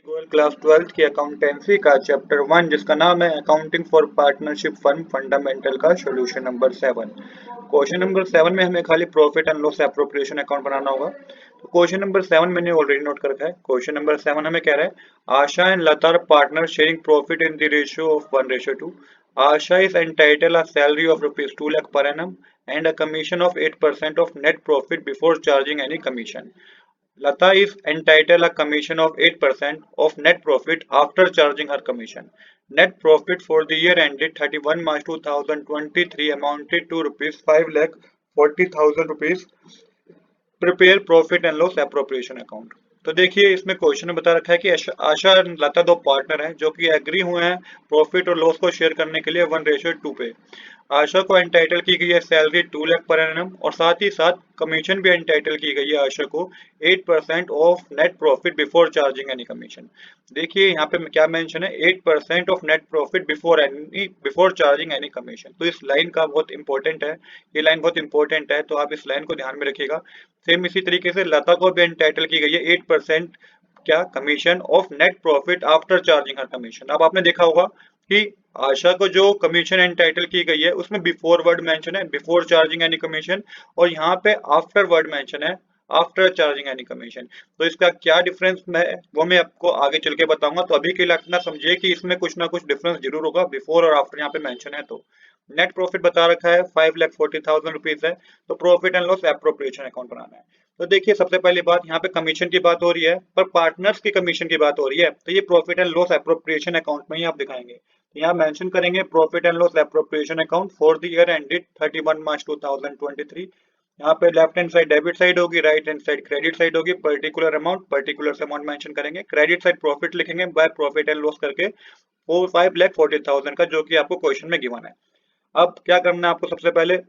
Goyal class 12th की accountancy का chapter 1 जिसका नाम है accounting for partnership firm fundamental का सोल्यूशन नंबर 7। क्वेश्चन नंबर 7 में हमें खाली profit and loss appropriation account बनाना होगा। तो क्वेश्चन नंबर 7 मैंने ऑलरेडी नोट कर रखा है। क्वेश्चन नंबर 7 हमें कह रहा है Asha and Lata are partner sharing profit in the ratio of 1:2। Asha is entitle a salary of ₹2 lakh per annum and a commission of 8% of net profit before charging any commission. Lata is entitled a commission of 8% of net profit after charging her commission. Net profit for the year ended 31 March 2023 amounted to ₹5,40,000। Prepare profit and loss appropriation account. तो देखिए इसमें question में बता रखा है कि आशा और लता दो पार्टनर हैं जो कि एग्री हुए हैं प्रॉफिट और लॉस को शेयर करने के लिए 1:2 पे। आशा को एंटाइटल की गई है सैलरी 2 लाख पर एनम और साथ ही साथ कमीशन भी एंटाइटल की गई है आशा को 8% of net profit before charging any commission. देखिए यहाँ पे क्या मेंशन है 8% of net profit before charging any commission. तो इस लाइन का बहुत इंपॉर्टेंट है, ये लाइन बहुत इंपॉर्टेंट है, तो आप इस लाइन को ध्यान में रखिएगा। सेम इसी तरीके से लता को भी एंटाइटल की गई है 8% क्या commission of net profit after charging her commission. अब आपने देखा होगा कि आशा को जो कमीशन एंटाइटल की गई है उसमें बिफोर वर्ड मेंशन है बिफोर चार्जिंग एनी कमीशन और यहाँ पे आफ्टर वर्ड मेंशन है आफ्टर चार्जिंग एनी कमीशन। तो इसका क्या डिफरेंस है वो मैं आपको आगे चल के बताऊंगा। तो अभी के लिए इतना समझिए कि इसमें कुछ ना कुछ डिफरेंस जरूर होगा, बिफोर और आफ्टर यहाँ पे मेंशन है। तो नेट प्रॉफिट बता रखा है 5,40,000 रुपीज है, तो profit and loss appropriation account बनाना है। तो देखिए सबसे पहली बात यहाँ पे कमीशन की बात हो रही है पर पार्टनर्स की कमीशन की बात हो रही है, तो ये profit and loss appropriation account में ही आप दिखाएंगे। तो यहाँ मेंशन करेंगे profit and loss appropriation account for the year ended 31 March 2023। यहाँ पे left hand side debit side होगी, right hand side credit side होगी। पर्टिकुलर अमाउंट मेंशन करेंगे, क्रेडिट साइड प्रॉफिट लिखेंगे बाय प्रॉफिट एंड लॉस करके 5,40,000 का, जो कि आपको क्वेश्चन में गिवन है। अब क्या करना है आपको, सबसे पहले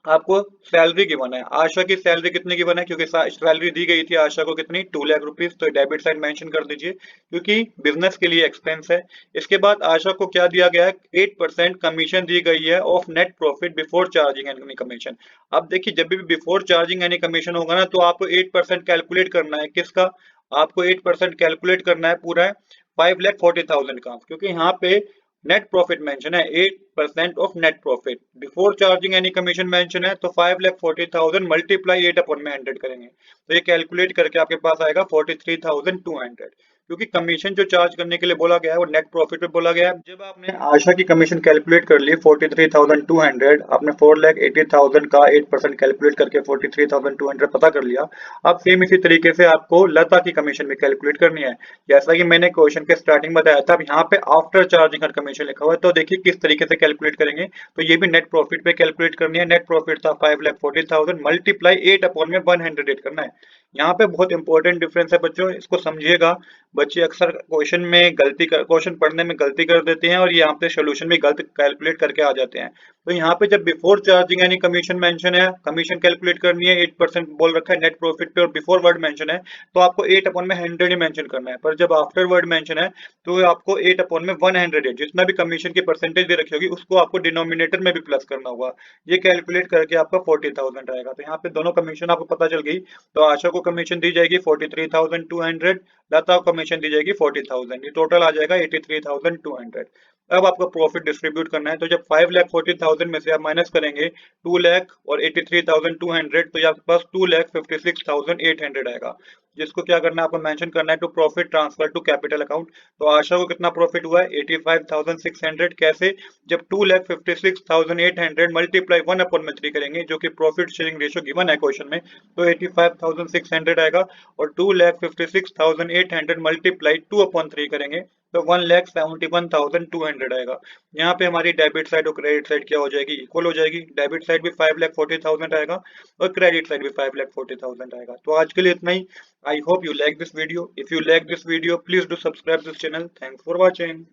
आपको सैलरी गिवन है। आशा की सैलरी कितनी गिवन है, क्योंकि सैलरी दी गई थी आशा को कितनी 2 लाख रुपीज, तो डेबिट साइड मेंशन कर दीजिए क्योंकि बिजनेस के लिए एक्सपेंस है। इसके बाद आशा को क्या दिया गया है 8% कमीशन दी गई है of net profit before charging any commission. अब देखिए जब भी बिफोर चार्जिंग एनी कमीशन होगा ना तो आपको 8% कैलकुलेट करना है। किसका? आपको 8% कैलकुलेट करना है पूरा 5,40,000 का, क्योंकि यहाँ पे नेट प्रॉफिट मेंशन है 8% of net profit before charging any commission mention है। तो 5,40,000 मल्टीप्लाई 8/100 करेंगे तो ये कैलकुलेट करके आपके पास आएगा 43,200, क्योंकि कमीशन जो चार्ज करने के लिए बोला गया है वो नेट प्रॉफिट पे बोला गया है। जब आपने आशा की कमीशन कैलकुलेट कर ली 43,200, आपने 4,80,000 का 8% कैलकुलेट करके 43,200 पता कर लिया। अब सेम इसी तरीके से आपको लता की कमीशन भी कैलकुलेट करनी है, जैसा कि मैंने क्वेश्चन के स्टार्टिंग में बताया था। अब यहाँ पे आफ्टर चार्जिंग हर कमीशन लिखा हुआ है, तो देखिए किस तरीके से कैलकुलेट करेंगे। तो ये भी नेट प्रॉफिट पे कैलकुलेट करनी है। नेट प्रॉफिट था 5,40,000 मल्टीप्लाई 8/100 करना है। यहाँ पे बहुत इंपॉर्टेंट डिफरेंस है बच्चों, इसको समझिएगा। बच्चे अक्सर क्वेश्चन पढ़ने में गलती कर देते हैं और यहाँ पे सोल्यूशन भी गलत कैलकुलेट करके आ जाते हैं। तो यहाँ पे जब बिफोर चार्जिंग यानी कमीशन मेंशन है, कमीशन कैलकुलेट करनी है 8% बोल रखा है नेट प्रॉफिट पे और बिफोर वर्ड मेंशन है, तो आपको 8/100 ही मेंशन करना है। पर जब आफ्टर वर्ड मेंशन है तो आपको 8/100 जितना भी कमीशन की परसेंटेज दे रखी होगी उसको आपको डिनोमिनेटर में भी प्लस करना होगा। ये कैलकुलेट करके आपका 40,000 आएगा। तो यहाँ पे दोनों कमीशन आपको पता चल गई। तो आशा को कमीशन दी जाएगी 43,200, लता को कमीशन दी जाएगी 40,000, ये टोटल आ जाएगा 83,200। अब आपको प्रॉफिट डिस्ट्रीब्यूट करना है, तो जब 5,40,000 में से आप माइनस करेंगे 2 लाख और 83,200, तो आपके पास 2,56,800 आएगा, जिसको क्या करना है आपको मेंशन करना है to profit transfer to capital account. तो आशा को कितना प्रॉफिट हुआ है 85,600। कैसे? जब 2,56,800 मल्टीप्लाई 1/3 करेंगे, जो कि प्रॉफिट शेयरिंग रेशियो गिवन है क्वेश्चन में, तो 85,600 आएगा। और 2,56,800 मल्टीप्लाई 2/3 करेंगे तो 1,71,200 आएगा। यहाँ पे हमारी डेबिट साइड और क्रेडिट साइड क्या हो जाएगी, इक्वल हो जाएगी। डेबिट साइड भी 5,40,000 आएगा और क्रेडिट साइड भी 5,40,000 आएगा। तो आज के लिए इतना ही। I hope you like this video. If you like this video please do subscribe this channel. Thanks for watching.